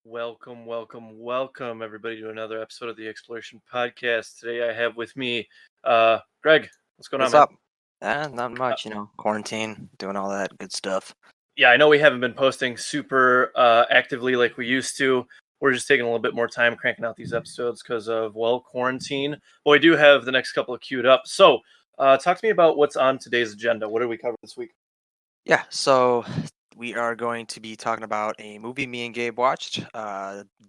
Welcome, everybody, to another episode of the expLOREation podcast. Today, I have with me, Greg. What's going on, What's man? up? Not much, quarantine, doing all that good stuff. Yeah, I know we haven't been posting super actively like we used to. We're just taking a little bit more time cranking out these episodes because of, quarantine. But we do have the next couple of queued up. So, talk to me about what's on today's agenda. What did we cover this week? Yeah, so we are going to be talking about a movie me and Gabe watched,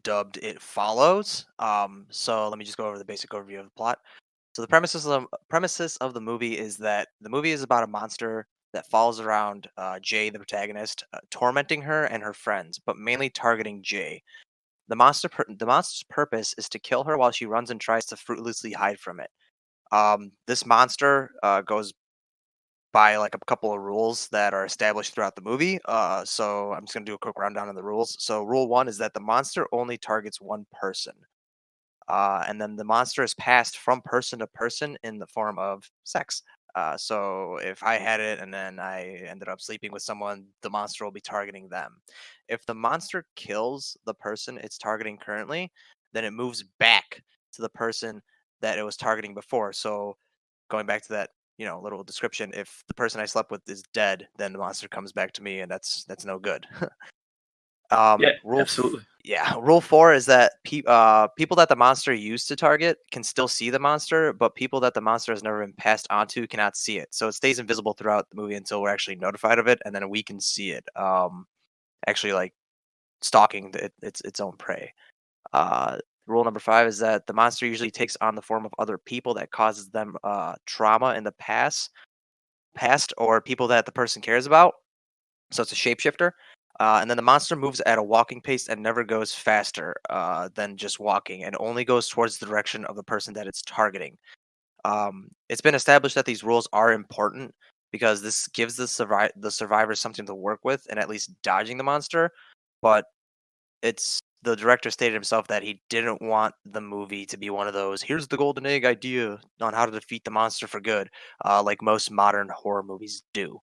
dubbed It Follows. So let me just go over the basic overview of the plot. So the premises of the movie is that the movie is about a monster that follows around Jay, the protagonist, tormenting her and her friends, but mainly targeting Jay. The monster's purpose is to kill her while she runs and tries to fruitlessly hide from it. This monster goes by like a couple of rules that are established throughout the movie. So I'm just gonna do a quick rundown of the rules. So rule one is that the monster only targets one person, and then the monster is passed from person to person in the form of sex. So if I had it and then I ended up sleeping with someone, the monster will be targeting them. If the monster kills the person it's targeting currently, then it moves back to the person that it was targeting before. So going back to that, little description, if the person I slept with is dead, then the monster comes back to me, and that's no good. Yeah, Rule absolutely. yeah, rule four is that people that the monster used to target can still see the monster, but people that the monster has never been passed onto cannot see it. So it stays invisible throughout the movie until we're actually notified of it, and then we can see it. Actually, like stalking its own prey. Uh, Rule number five is that the monster usually takes on the form of other people that causes them trauma in the past or people that the person cares about. So it's a shapeshifter. And then the monster moves at a walking pace and never goes faster than just walking, and only goes towards the direction of the person that it's targeting. It's been established that these rules are important because this gives the survivors something to work with and at least dodging the monster. But it's the director stated himself that he didn't want the movie to be one of those "here's the golden egg idea on how to defeat the monster for good," like most modern horror movies do.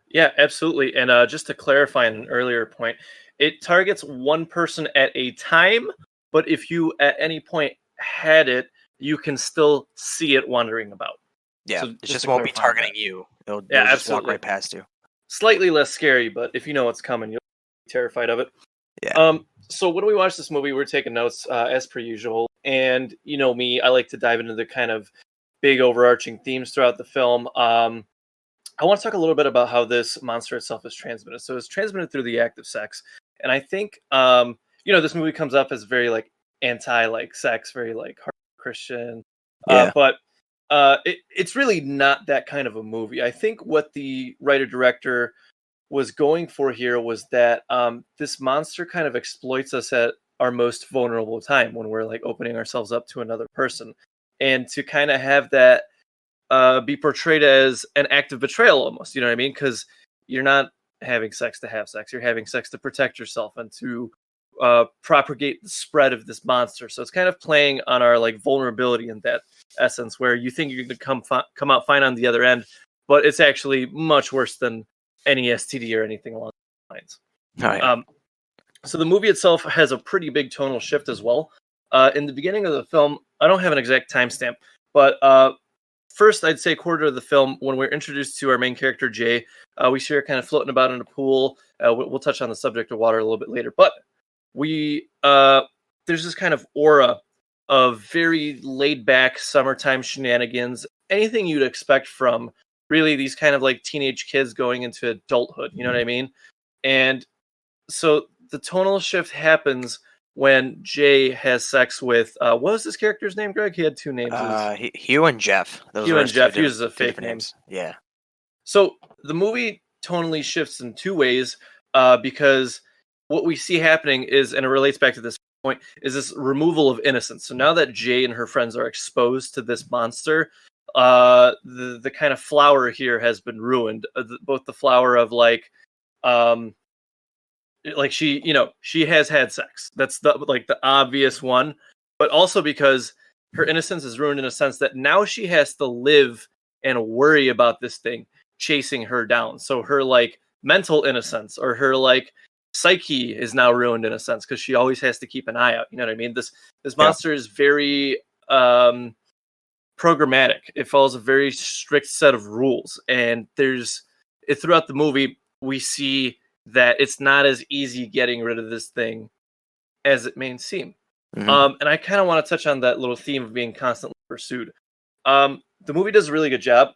Yeah, absolutely. And just to clarify an earlier point, it targets one person at a time, but if you at any point had it, you can still see it wandering about. Yeah, So it just just to won't be clarify on that. targeting you. It'll, Yeah, it'll just walk absolutely. right past you. Slightly less scary, but if you know what's coming, you'll be terrified of it. Yeah. So when we watch this movie, we're taking notes as per usual. And you know me, I like to dive into the kind of big overarching themes throughout the film. I want to talk a little bit about how this monster itself is transmitted. So it's transmitted through the act of sex, and I think this movie comes up as very like anti like sex, very like hard Christian, Yeah. but it's really not that kind of a movie. I think what the writer director was going for here was that this monster kind of exploits us at our most vulnerable time when we're like opening ourselves up to another person, and to kind of have that be portrayed as an act of betrayal almost. You know what I mean? Because you're not having sex to have sex. You're having sex to protect yourself and to propagate the spread of this monster. So it's kind of playing on our like vulnerability in that essence, where you think you're going to come out fine on the other end, but it's actually much worse than any STD or anything along those lines. Oh, yeah. So the movie itself has a pretty big tonal shift as well. In the beginning of the film, I don't have an exact timestamp, but first, I'd say quarter of the film, when we're introduced to our main character, Jay, we see her kind of floating about in a pool. We'll touch on the subject of water a little bit later. But there's this kind of aura of very laid back summertime shenanigans, anything you'd expect from really these kind of like teenage kids going into adulthood. You know what I mean? And so the tonal shift happens when Jay has sex with what was this character's name, Greg? He had two names. Hugh and Jeff. Those Hugh were and his two Jeff different, uses a two fake different name. names. Yeah. So the movie tonally shifts in two ways because what we see happening is, and it relates back to this point, is this removal of innocence. So now that Jay and her friends are exposed to this monster, the kind of flower here has been ruined. Both the flower of um, like she has had sex. That's the obvious one, but also because her innocence is ruined in a sense that now she has to live and worry about this thing chasing her down. So her like mental innocence or her like psyche is now ruined in a sense because she always has to keep an eye out. You know what I mean? This Yeah. monster is very programmatic. It follows a very strict set of rules, and throughout the movie we see that it's not as easy getting rid of this thing as it may seem. And I kind of want to touch on that little theme of being constantly pursued. The movie does a really good job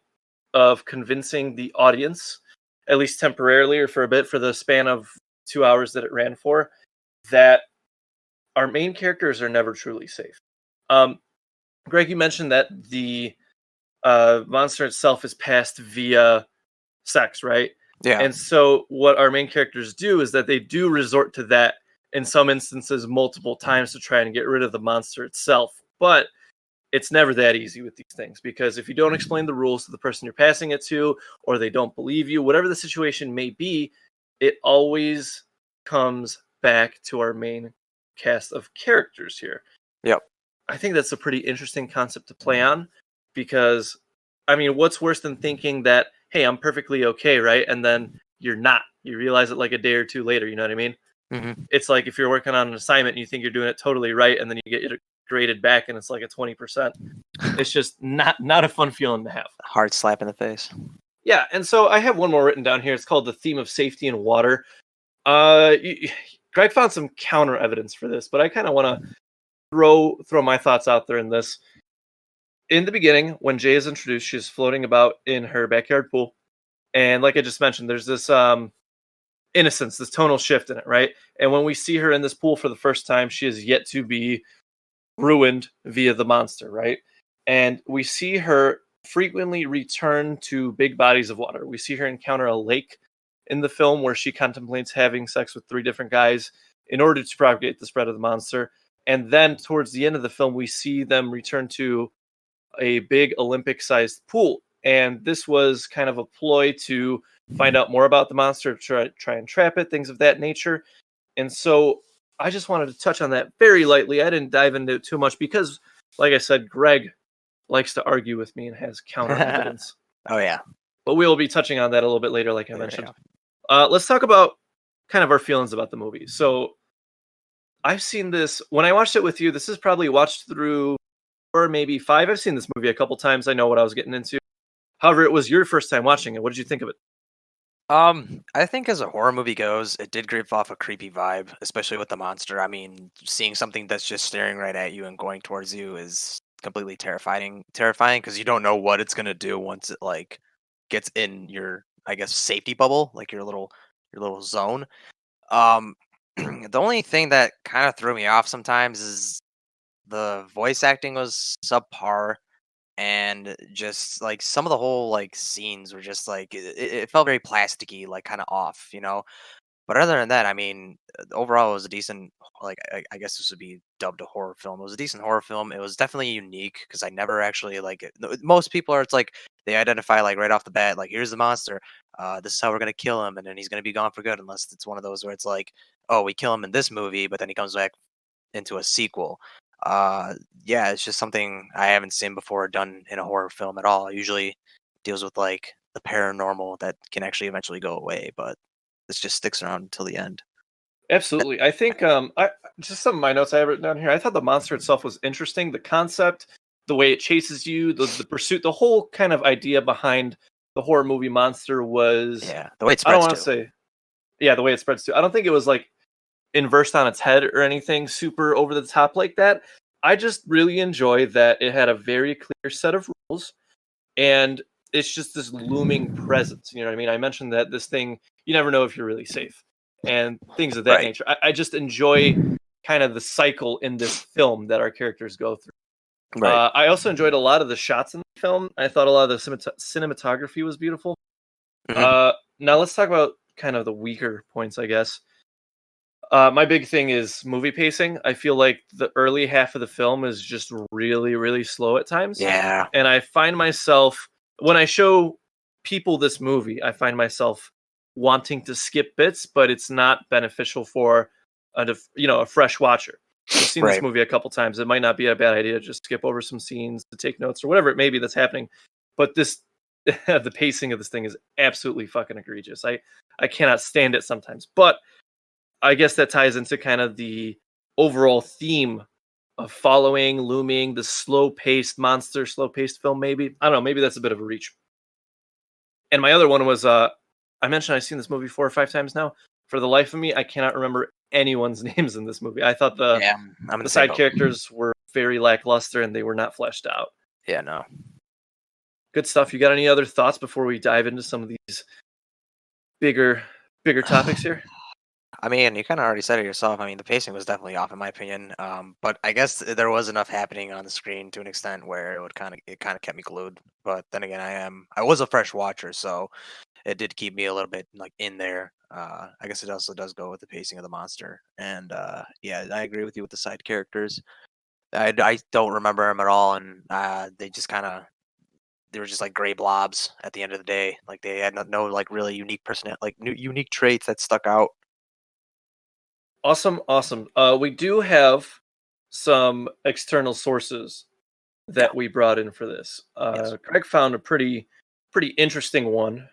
of convincing the audience, at least temporarily or for a bit, for the span of 2 hours that it ran for, that our main characters are never truly safe. Greg, you mentioned that the monster itself is passed via sex, right? Yeah. And so what our main characters do is that they do resort to that in some instances multiple times to try and get rid of the monster itself. But it's never that easy with these things, because if you don't explain the rules to the person you're passing it to, or they don't believe you, whatever the situation may be, it always comes back to our main cast of characters here. Yep. I think that's a pretty interesting concept to play on, because, I mean, what's worse than thinking that, hey, I'm perfectly okay, right? And then you're not. You realize it like a day or two later, you know what I mean? It's like if you're working on an assignment and you think you're doing it totally right, and then you get it graded back and it's like a 20%. It's just not a fun feeling to have. Hard slap in the face. Yeah, and so I have one more written down here. It's called The Theme of Safety in Water. Greg found some counter evidence for this, but I kind of want to throw my thoughts out there in this. In the beginning, when Jay is introduced, she's floating about in her backyard pool. And like I just mentioned, there's this innocence, this tonal shift in it, right? And when we see her in this pool for the first time, she is yet to be ruined via the monster, right? And we see her frequently return to big bodies of water. We see her encounter a lake in the film where she contemplates having sex with 3 different guys in order to propagate the spread of the monster. And then towards the end of the film, we see them return to a big Olympic-sized pool. And this was kind of a ploy to find out more about the monster, try and trap it, things of that nature. And so I just wanted to touch on that very lightly. I didn't dive into it too much because, like I said, Greg likes to argue with me and has counter evidence. Oh, yeah. But we will be touching on that a little bit later, like I mentioned. Let's talk about kind of our feelings about the movie. So I've seen this, when I watched it with you, this is probably watched through 4 or maybe 5. I've seen this movie a couple times. I know what I was getting into. However, it was your first time watching it. What did you think of it? I think as a horror movie goes, it did give off a creepy vibe, especially with the monster. I mean, seeing something that's just staring right at you and going towards you is completely terrifying because you don't know what it's gonna do once it like gets in your, I guess, safety bubble, like your little zone. Um, the only thing that kind of threw me off sometimes is the voice acting was subpar, and just like some of the whole like scenes were just like it felt very plasticky, like kind of off, you know. But other than that, I mean, overall, it was a decent. Like I guess this would be dubbed a horror film. It was a decent horror film. It was definitely unique because I never actually like it. Most people are, it's like they identify like right off the bat, like here's the monster. This is how we're gonna kill him, and then he's gonna be gone for good. Unless it's one of those where it's like, oh, we kill him in this movie, but then he comes back into a sequel. Uh, yeah, it's just something I haven't seen before done in a horror film at all. It usually deals with like the paranormal that can actually eventually go away, but this just sticks around until the end. Absolutely. I think I just some of my notes I have written down here. I thought the monster itself was interesting. The concept, the way it chases you, the pursuit, the whole kind of idea behind the horror movie monster was, Yeah, the way it I don't spreads want to too. say, yeah, the way it spreads too. I don't think it was like inversed on its head or anything super over the top like that. I just really enjoy that it had a very clear set of rules, and it's just this looming presence. You know what I mean? I mentioned that this thing, you never know if you're really safe and things of that Right. nature. I just enjoy kind of the cycle in this film that our characters go through. Right. I also enjoyed a lot of the shots in the film. I thought a lot of the cinematography was beautiful. Hmm. Now let's talk about kind of the weaker points, I guess. My big thing is movie pacing. I feel like the early half of the film is just really, really slow at times. Yeah. And I find myself, when I show people this movie, I find myself wanting to skip bits, but it's not beneficial for a fresh watcher. I've seen this Right. movie a couple times. It might not be a bad idea to just skip over some scenes to take notes or whatever it may be that's happening. But this, the pacing of this thing is absolutely fucking egregious. I cannot stand it sometimes. But I guess that ties into kind of the overall theme of following, looming, the slow-paced monster, slow-paced film. Maybe I don't know. Maybe that's a bit of a reach. And my other one was I mentioned I've seen this movie 4 or 5 times now. For the life of me, I cannot remember anyone's names in this movie. I thought Yeah, I'm in the the same side boat. characters were very lackluster and they were not fleshed out. Yeah, no. Good stuff. You got any other thoughts before we dive into some of these bigger bigger topics here? I mean, you kind of already said it yourself. I mean, the pacing was definitely off, in my opinion. But I guess there was enough happening on the screen to an extent where it kind of kept me glued. But then again, I was a fresh watcher, so it did keep me a little bit like in there. I guess it also does go with the pacing of the monster, and yeah, I agree with you with the side characters. I don't remember them at all, and they just kind of they were just like gray blobs at the end of the day. Like they had no like really unique unique traits that stuck out. Awesome, awesome. We do have some external sources Yeah. that we brought in for this. Yes. Greg found a pretty interesting one.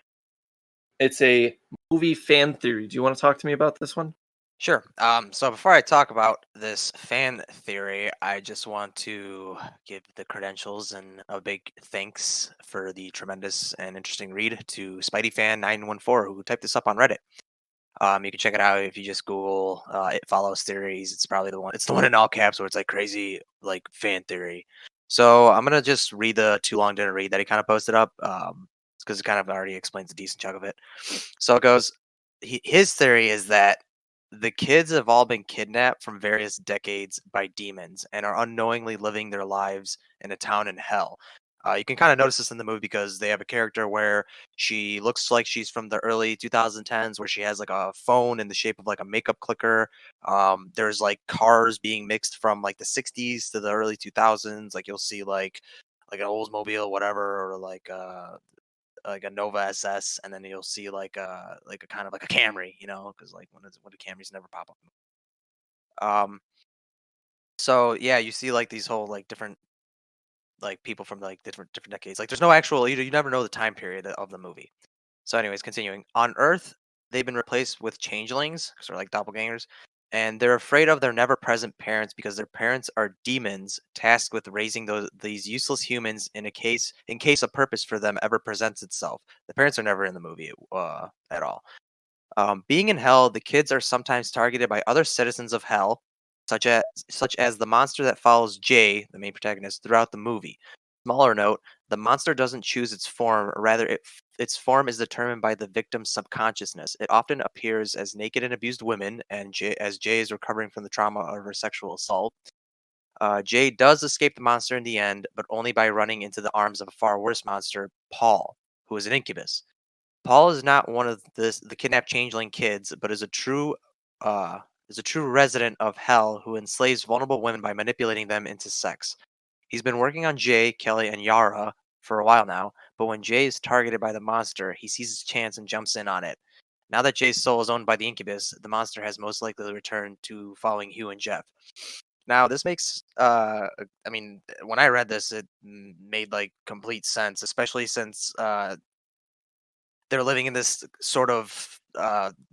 It's a movie fan theory. Do you want to talk to me about this one? Sure. So before I talk about this fan theory, I just want to give the credentials and a big thanks for the tremendous and interesting read to SpideyFan914 who typed this up on Reddit. You can check it out if you just Google "It Follows" theories. It's probably the one. It's the one in all caps where it's like crazy, like fan theory. So I'm gonna just read the too long didn't read that he kind of posted up, because it kind of already explains a decent chunk of it. So it goes. His theory is that the kids have all been kidnapped from various decades by demons and are unknowingly living their lives in a town in hell. You can kind of notice this in the movie because they have a character where she looks like she's from the early 2010s, where she has like a phone in the shape of like a makeup clicker. There's like cars being mixed from like the 60s to the early 2000s. Like you'll see like an Oldsmobile, whatever, or like a Nova SS, and then you'll see like a kind of like a Camry, because like when the Camrys never pop up. Um, so yeah, you see like these whole like different like people from like different decades. Like there's no actual you never know the time period of the movie. So, anyways, continuing. On Earth, they've been replaced with changelings, because they're like doppelgangers, and they're afraid of their never-present parents because their parents are demons tasked with raising these useless humans in case a purpose for them ever presents itself. The parents are never in the movie at all. Being in hell, the kids are sometimes targeted by other citizens of hell, such as such as the monster that follows Jay, the main protagonist, throughout the movie. Smaller note: the monster doesn't choose its form; rather, its form is determined by the victim's subconsciousness. It often appears as naked and abused women, and as Jay is recovering from the trauma of her sexual assault. Jay does escape the monster in the end, but only by running into the arms of a far worse monster, Paul, who is an incubus. Paul is not one of the kidnapped changeling kids, but uh is a true resident of hell who enslaves vulnerable women by manipulating them into sex. He's been working on Jay, Kelly, and Yara for a while now, but when Jay is targeted by the monster, he sees his chance and jumps in on it. Now that Jay's soul is owned by the incubus, the monster has most likely returned to following Hugh and Jeff. Now, this makes I mean, when I read this, it made like complete sense, especially since they're living in this sort of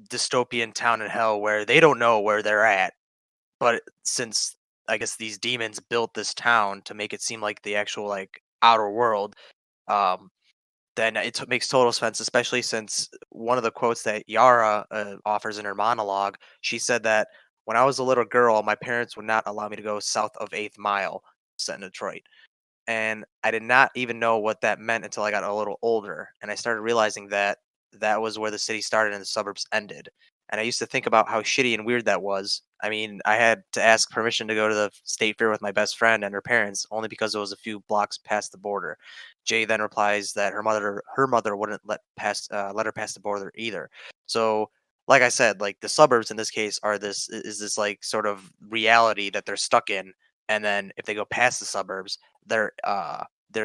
dystopian town in hell where they don't know where they're at. But since I guess these demons built this town to make it seem like the actual like outer world, um, then makes total sense. Especially since one of the quotes that Yara offers in her monologue, she said that when I was a little girl, my parents would not allow me to go south of Eighth Mile, set in Detroit, and I did not even know what that meant until I got a little older, and I started realizing that that was where the city started and the suburbs ended. And I used to think about how shitty and weird that was. I mean, I had to ask permission to go to the state fair with my best friend and her parents only because it was a few blocks past the border. Jay then replies that her mother wouldn't let her pass the border either. So, like I said, like the suburbs in this case are this like sort of reality that they're stuck in, and then if they go past the suburbs, they're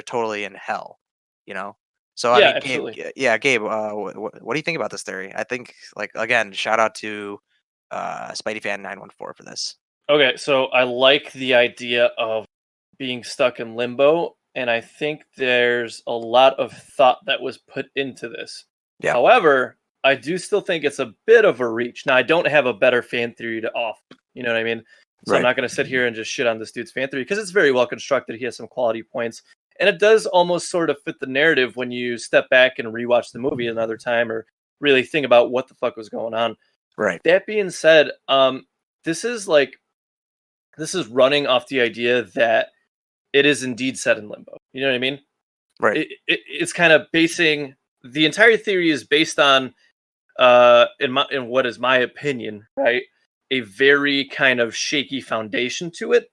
totally in hell, you know. So I Yeah, mean, Gabe, absolutely. yeah, Gabe, what do you think about this theory? I think, like, again, shout out to SpideyFan914 for this. Okay, so I like the idea of being stuck in limbo, and I think there's a lot of thought that was put into this. Yeah. However, I do still think it's a bit of a reach. Now, I don't have a better fan theory to offer. You know what I mean? So I'm Right. not going to sit here and just shit on this dude's fan theory because it's very well constructed. He has some quality points. And it does almost sort of fit the narrative when you step back and rewatch the movie another time or really think about what the fuck was going on. Right. That being said, this is like this is running off the idea that it is indeed set in limbo. You know what I mean? Right. It's kind of basing the entire theory is based on in what is my opinion, right? A very kind of shaky foundation to it.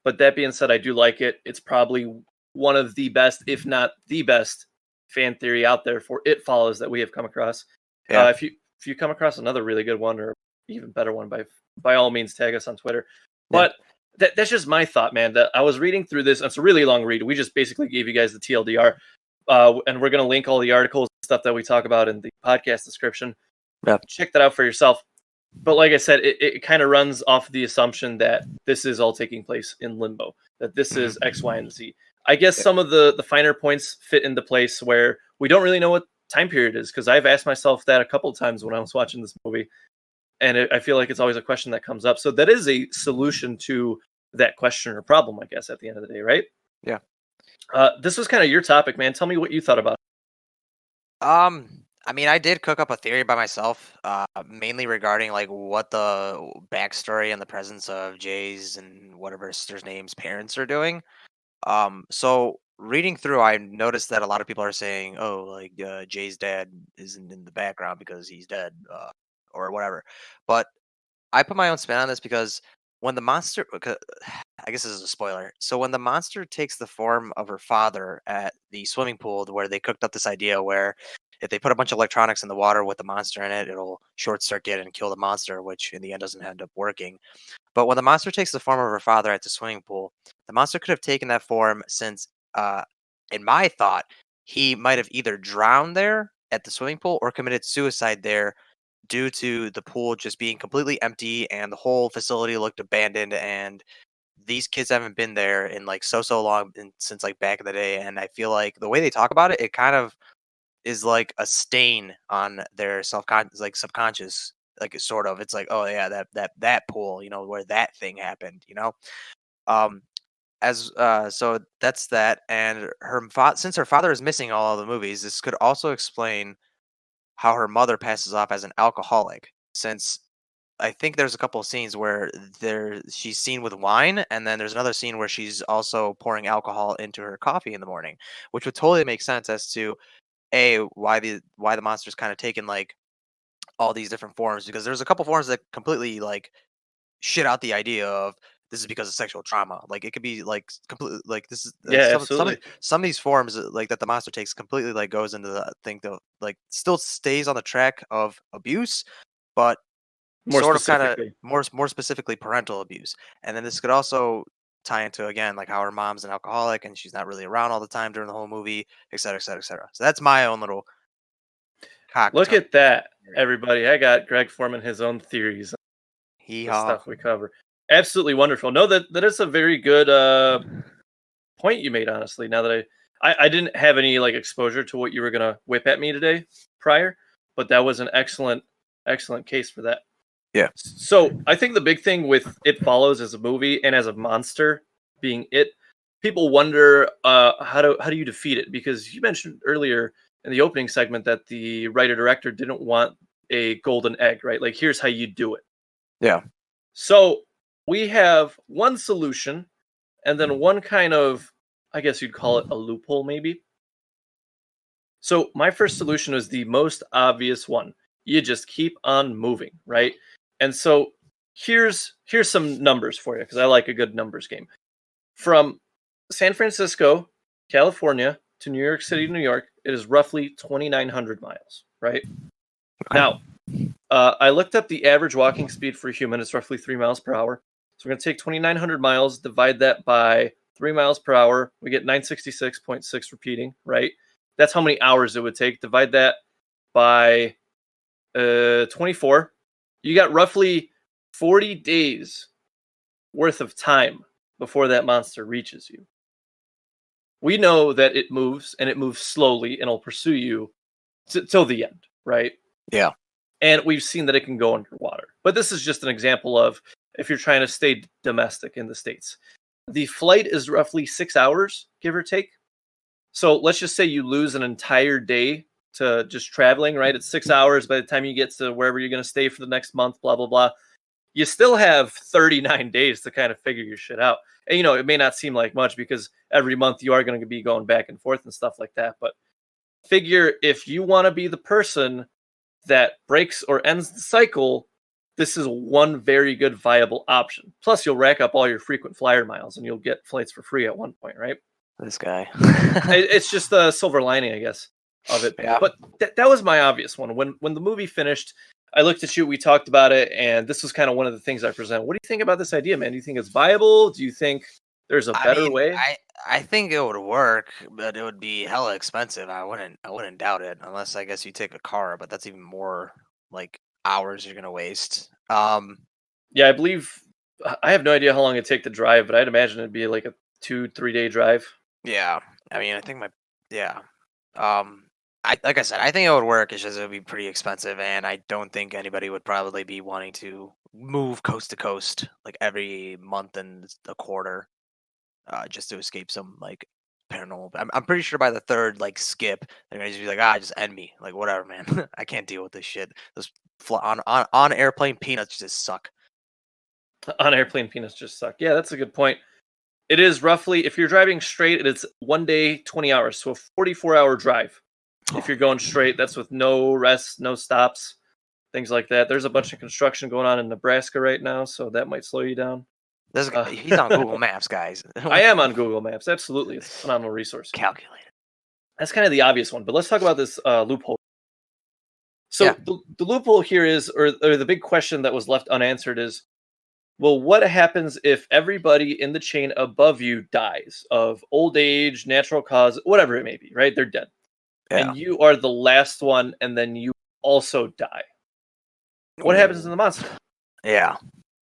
But that being said, I do like it. It's probably one of the best, if not the best, fan theory out there for It Follows that we have come across. Yeah. If you come across another really good one or even better one, by all means tag us on Twitter. Yeah. But that's just my thought, man. That I was reading through this. And it's a really long read. We just basically gave you guys the TLDR, and we're going to link all the articles and stuff that we talk about in the podcast description. Yeah. Check that out for yourself. But like I said, it kind of runs off the assumption that this is all taking place in limbo, that this is X, Y, and Z. I guess some of the finer points fit into place where we don't really know what time period is, because I've asked myself that a couple of times when I was watching this movie, and I feel like it's always a question that comes up. So that is a solution to that question or problem, I guess, at the end of the day, right? Yeah. This was kind of your topic, man. Tell me what you thought about it. I mean, I did cook up a theory by myself, mainly regarding like what the backstory and the presence of Jay's and whatever sister's name's parents are doing. So reading through, I noticed that a lot of people are saying, "Oh, like Jay's dad isn't in the background because he's dead, or whatever." But I put my own spin on this because when the monster, I guess this is a spoiler. So when the monster takes the form of her father at the swimming pool, where they cooked up this idea where if they put a bunch of electronics in the water with the monster in it, it'll short circuit and kill the monster, which in the end doesn't end up working. But when the monster takes the form of her father at the swimming pool, the monster could have taken that form since, in my thought, he might have either drowned there at the swimming pool or committed suicide there due to the pool just being completely empty and the whole facility looked abandoned, and these kids haven't been there in like so long since like back in the day. And I feel like the way they talk about it, it kind of is like a stain on their subconscious, like it's sort of, it's like, oh yeah, that pool, where that thing happened, um as so that's that. And since her father is missing all of the movies, this could also explain how her mother passes off as an alcoholic, since I think there's a couple of scenes where she's seen with wine, and then there's another scene where she's also pouring alcohol into her coffee in the morning, which would totally make sense as to why the monster's kind of taken like all these different forms, because there's a couple forms that completely like shit out the idea of this is because of sexual trauma. Like it could be like completely like this is Yeah, absolutely. some of these forms like that the monster takes completely like goes into the thing that like still stays on the track of abuse, but More sort of kind of specifically. more specifically parental abuse. And then this could also tie into again like how her mom's an alcoholic and she's not really around all the time during the whole movie, et cetera, et cetera, et cetera. So that's my own little Look cocktail at that, theory. everybody. I got Greg forming his own theories on Hee the haw. stuff we cover. Absolutely wonderful. No, that is a very good point you made, honestly. Now that I didn't have any like exposure to what you were gonna whip at me today prior, but that was an excellent case for that. Yeah. So I think the big thing with It Follows as a movie and as a monster being it, people wonder how do you defeat it? Because you mentioned earlier in the opening segment that the writer director didn't want a golden egg, right? Like here's how you do it. Yeah. So we have one solution and then one kind of, I guess you'd call it a loophole, maybe. So my first solution was the most obvious one. You just keep on moving, right? And so here's some numbers for you because I like a good numbers game. From San Francisco, California to New York City, New York, it is roughly 2,900 miles, right? Okay. Now, I looked up the average walking speed for a human. It's roughly 3 miles per hour. So we're going to take 2,900 miles, divide that by 3 miles per hour. We get 966.6 repeating, right? That's how many hours it would take. Divide that by 24. You got roughly 40 days worth of time before that monster reaches you. We know that it moves and it moves slowly and it'll pursue you till the end, right? Yeah. And we've seen that it can go underwater. But this is just an example of if you're trying to stay domestic in the States. The flight is roughly 6 hours, give or take. So let's just say you lose an entire day to just traveling, right? It's 6 hours by the time you get to wherever you're going to stay for the next month, blah, blah, blah. You still have 39 days to kind of figure your shit out. And, it may not seem like much because every month you are going to be going back and forth and stuff like that. But figure if you want to be the person that breaks or ends the cycle, this is one very good viable option. Plus, you'll rack up all your frequent flyer miles and you'll get flights for free at one point, right? This guy. It's just the silver lining, I guess, of it. Yeah. But that was my obvious one. When the movie finished, I looked at you, we talked about it, and this was kind of one of the things I presented. What do you think about this idea, man? Do you think it's viable? Do you think there's a better way? I think it would work, but it would be hella expensive. I wouldn't doubt it, unless I guess you take a car, but that's even more like hours you're gonna waste. Yeah, I believe I have no idea how long it'd take to drive, but I'd imagine it'd be like a 2-3 day drive. Yeah. I mean, I think yeah. Like I said, I think it would work. It's just it would be pretty expensive, and I don't think anybody would probably be wanting to move coast to coast like every month and a quarter, just to escape some like paranormal. I'm pretty sure by the third like skip, they're gonna just be like, just end me, like whatever, man. I can't deal with this shit. Those on airplane peanuts just suck. On airplane peanuts just suck. Yeah, that's a good point. It is roughly, if you're driving straight, it's 1 day, 20 hours, so a 44-hour drive. If you're going straight, that's with no rest, no stops, things like that. There's a bunch of construction going on in Nebraska right now, so that might slow you down. He's on Google Maps, guys. I am on Google Maps, absolutely. It's a phenomenal resource. Calculated. That's kind of the obvious one, but let's talk about this loophole. So Yeah. the loophole here is, or the big question that was left unanswered is, well, what happens if everybody in the chain above you dies of old age, natural cause, whatever it may be, right? They're dead. Yeah. And you are the last one, and then you also die. What happens in the monster? Yeah.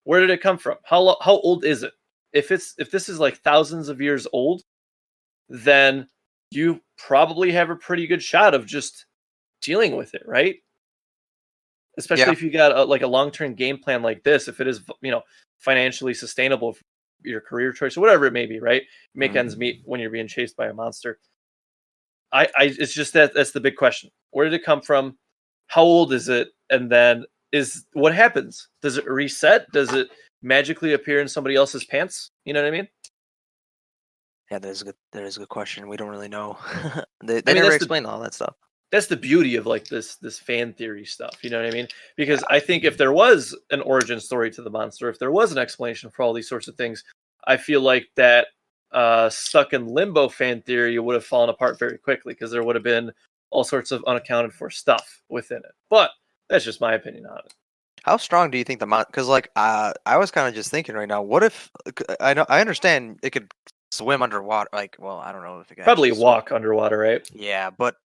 Where did it come from? How old is it? If this is like thousands of years old, then you probably have a pretty good shot of just dealing with it, right? Especially if you got a long-term game plan like this, if it is, financially sustainable for your career choice or whatever it may be, right? Make ends meet when you're being chased by a monster. It's just that's the big question. Where did it come from? How old is it? And then what happens? Does it reset? Does it magically appear in somebody else's pants? You know what I mean? Yeah, that is a good question. We don't really know. they never explain all that stuff. That's the beauty of like this fan theory stuff. You know what I mean? Because I think if there was an origin story to the monster, if there was an explanation for all these sorts of things, I feel like that stuck in limbo fan theory would have fallen apart very quickly because there would have been all sorts of unaccounted for stuff within it. But that's just my opinion on it. How strong do you think because like I was kind of just thinking right now, what if I understand it could swim underwater, like, well, I don't know if it could probably walk underwater, right? Yeah, but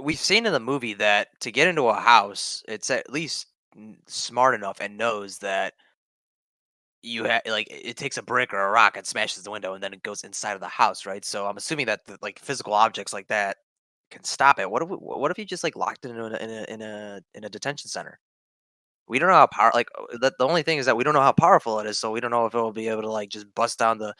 we've seen in the movie that to get into a house, it's at least smart enough and knows that you have like it takes a brick or a rock and smashes the window and then it goes inside of the house, right? So I'm assuming that like physical objects like that can stop it. What if you just like locked it in a detention center? We don't know how the only thing is that we don't know how powerful it is, so we don't know if it will be able to like just bust down the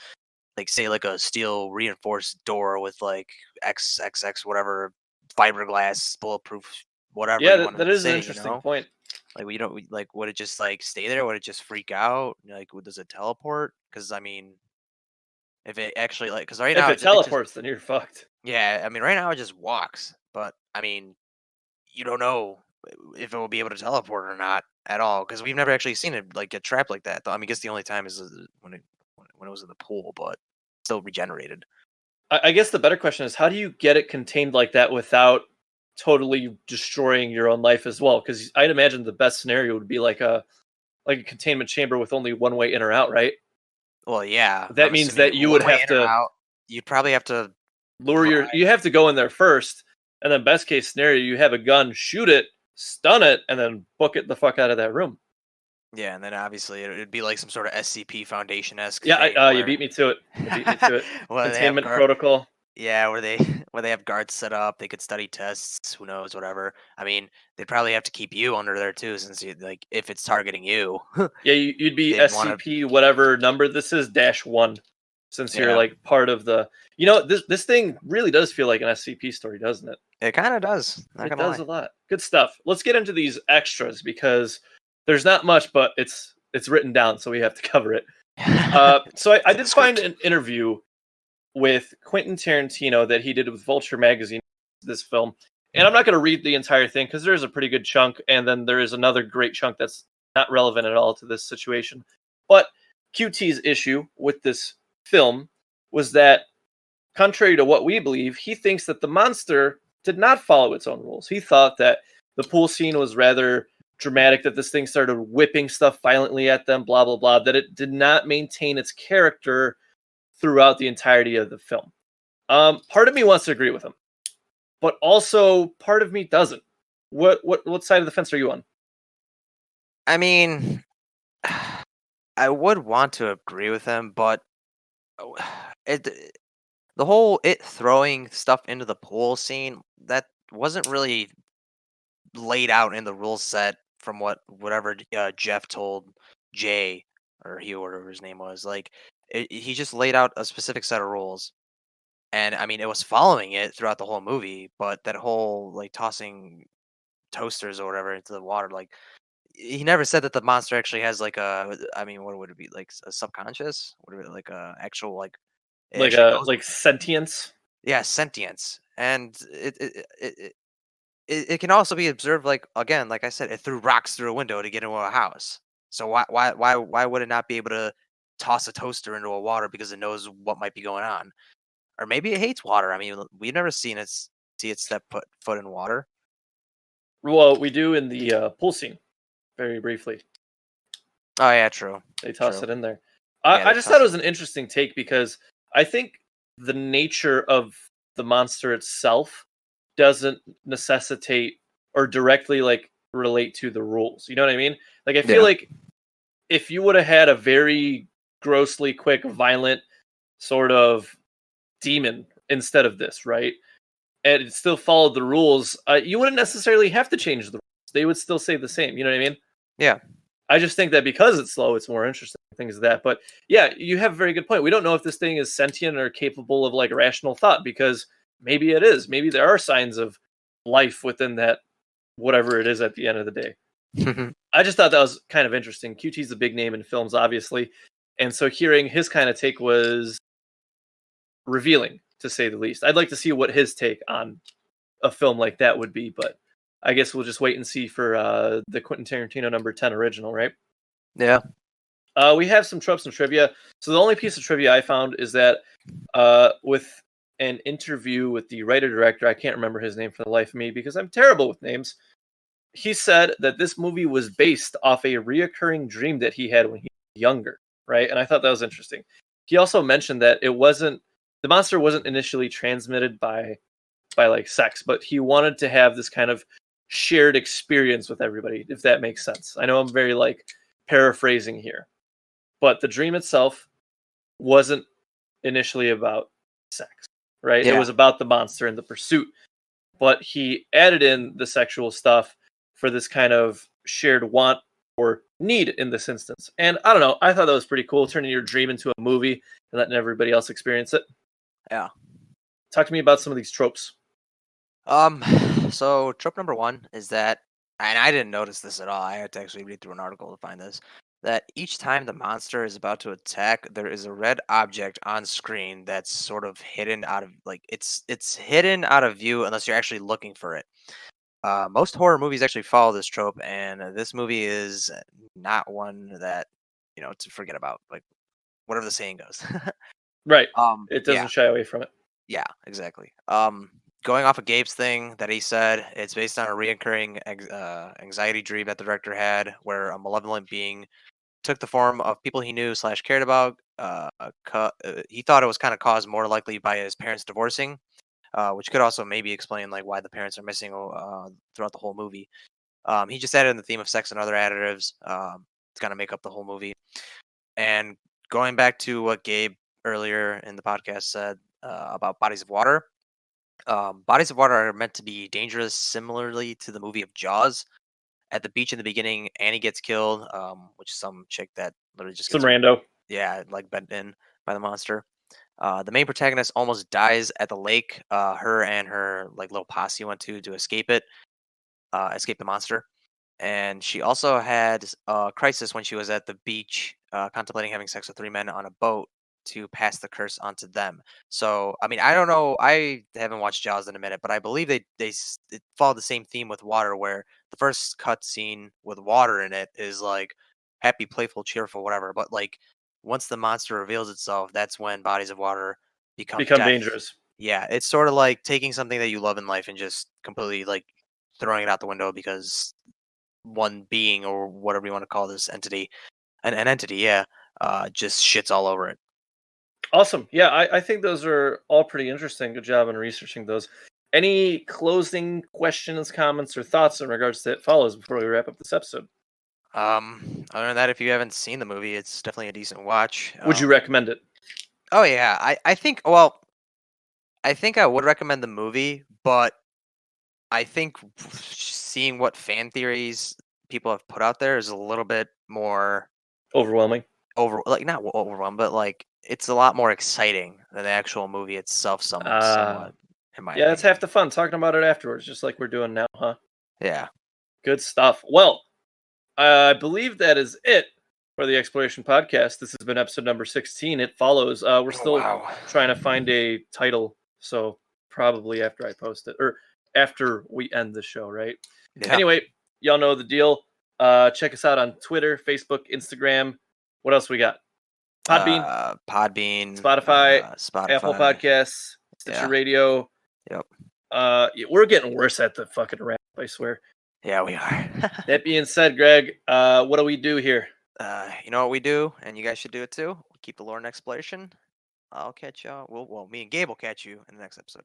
like say like a steel reinforced door with like XXX whatever fiberglass bulletproof whatever. Yeah, you want that to is say, an interesting point. Like we don't like would it just like stay there? Would it just freak out? Like does it teleport? Because I mean, if it actually like because right If now it teleports, then you're fucked. yeah, I mean right now it just walks, but I mean you don't know if it will be able to teleport or not at all because we've never actually seen it like get trapped like that. I mean, I guess the only time is when it was in the pool, but still regenerated. I guess the better question is how do you get it contained like that without totally destroying your own life as well? Because I'd imagine the best scenario would be like a containment chamber with only one way in or out, right? Well, yeah. That means that you would have to you'd probably have to you have to go in there first, and then best case scenario, you have a gun, shoot it, stun it, and then book it the fuck out of that room. Yeah, and then obviously it'd be like some sort of SCP Foundation-esque. Yeah, you beat me to it. Well, Containment protocol. Yeah, where they where they have guards set up. They could study tests. Who knows? Whatever. I mean, they'd probably have to keep you under there too, since like if it's targeting you, Yeah, you'd be they'd want to. SCP whatever number this is -1, since you're Yeah, like part of the. You know, this thing really does feel like an SCP story, doesn't it? it kind of does. Not It gonna does lie. a lot. Good stuff. Let's get into these extras because there's not much, but it's written down, so we have to cover it. So I It's in the did find script. an interview with Quentin Tarantino that he did with Vulture magazine. This film, and I'm not going to read the entire thing because there's a pretty good chunk, and then there is another great chunk that's not relevant at all to this situation. But QT's issue with this film was that, contrary to what we believe, he thinks that the monster did not follow its own rules. He thought that the pool scene was rather dramatic, that this thing started whipping stuff violently at them, blah, blah, blah, that it did not maintain its character throughout the entirety of the film. Part of me wants to agree with him, but also part of me doesn't. What side of the fence are you on? I mean, I would want to agree with him, but oh, it the whole it throwing stuff into the pool scene that wasn't really laid out in the rule set from whatever Jeff told Jay or he or whatever his name was. Like he just laid out a specific set of rules, and I mean it was following it throughout the whole movie. But that whole like tossing toasters or whatever into the water, like he never said that the monster actually has like a. I mean, what would it be like a subconscious? What would it like a actual like? It Like actually a knows. like sentience? Yeah, sentience, and it can also be observed like again, like I said, it threw rocks through a window to get into a house. So why would it not be able to toss a toaster into a water because it knows what might be going on? Or maybe it hates water. I mean, we've never seen it see it step foot in water. Well, we do in the pool scene very briefly. Oh yeah, true, They toss true. it in there. Yeah, I they just thought toss it it was in. an interesting take because I think the nature of the monster itself doesn't necessitate or directly like relate to the rules. You know what I mean? Like I feel Yeah, like if you would have had a very grossly quick, violent sort of demon instead of this, right? And it still followed the rules, you wouldn't necessarily have to change the rules. They would still say the same. You know what I mean? yeah. I just think that because it's slow, it's more interesting. Things like that. But yeah, you have a very good point. We don't know if this thing is sentient or capable of like rational thought because maybe it is. Maybe there are signs of life within that whatever it is at the end of the day. I just thought that was kind of interesting. QT's a big name in films, obviously. And so hearing his kind of take was revealing, to say the least. I'd like to see what his take on a film like that would be, but I guess we'll just wait and see for the Quentin Tarantino number 10 original, right? Yeah. We have some tropes and trivia. So the only piece of trivia I found is that with an interview with the writer director, I can't remember his name for the life of me because I'm terrible with names. He said that this movie was based off a reoccurring dream that he had when he was younger, right? And I thought that was interesting. He also mentioned that it wasn't the monster wasn't initially transmitted by like sex, but he wanted to have this kind of shared experience with everybody, if that makes sense. I know I'm very like paraphrasing here, but the dream itself wasn't initially about sex, right? It Yeah. was about the monster and the pursuit, but he added in the sexual stuff for this kind of shared want or need in this instance. And I don't know, I thought that was pretty cool, turning your dream into a movie and letting everybody else experience it. Yeah. Talk to me about some of these tropes. Um, so trope number one is that, and I didn't notice this at all. I had to actually read through an article to find this. That each time the monster is about to attack, there is a red object on screen that's sort of hidden out of like it's hidden out of view unless you're actually looking for it. Most horror movies actually follow this trope, and this movie is not one that to forget about. Like whatever the saying goes. Right. It Yeah. doesn't shy away from it. Yeah, exactly. Going off of Gabe's thing that he said, it's based on a reoccurring anxiety dream that the director had, where a malevolent being took the form of people he knew slash cared about. He thought it was kind of caused more likely by his parents divorcing, which could also maybe explain like why the parents are missing throughout the whole movie. He just added in the theme of sex and other additives to kind of make up the whole movie. And going back to what Gabe earlier in the podcast said about bodies of water, Bodies of water are meant to be dangerous, similarly to the movie of Jaws. At the beach in the beginning, Annie gets killed, which is some chick that literally just Some gets, rando. yeah, like bent in by the monster. The main protagonist almost dies at the lake. Her and her like little posse went to escape it, escape the monster. And she also had a crisis when she was at the beach, contemplating having sex with three men on a boat to pass the curse onto them. So, I mean, I don't know. I haven't watched Jaws in a minute, but I believe it followed the same theme with water, where the first cut scene with water in it is like happy, playful, cheerful, whatever. But like once the monster reveals itself, that's when bodies of water become Become death. dangerous. Yeah, it's sort of like taking something that you love in life and just completely like throwing it out the window because one being or whatever you want to call this entity, an entity, yeah, just shits all over it. Awesome. Yeah, I think those are all pretty interesting. Good job on researching those. Any closing questions, comments, or thoughts in regards to It Follows before we wrap up this episode? Other than that, if you haven't seen the movie, it's definitely a decent watch. Would you recommend it? Oh yeah, I think well, I think I would recommend the movie, but I think seeing what fan theories people have put out there is a little bit more Overwhelming. like not overwhelmed, but like it's a lot more exciting than the actual movie itself. Uh, Somewhat, in my yeah, that's opinion. half the fun, talking about it afterwards, just like we're doing now, huh? Yeah. Good stuff. Well, I believe that is it for the expLOREation podcast. This has been episode number 16. It Follows. We're Oh still wow. trying to find a title, so probably after I post it or after we end the show, right? Yeah. Anyway, y'all know the deal. Check us out on Twitter, Facebook, Instagram. What else we got? Podbean, Podbean, Spotify, Apple Spotify. Podcasts, Stitcher Yeah. Radio. Yep. Yeah, we're getting worse at the fucking rap, I swear. Yeah, we are. That being said, Greg, what do we do here? You know what we do, and you guys should do it too. We keep the lore and exploration. I'll catch y'all. Well, me and Gabe will catch you in the next episode.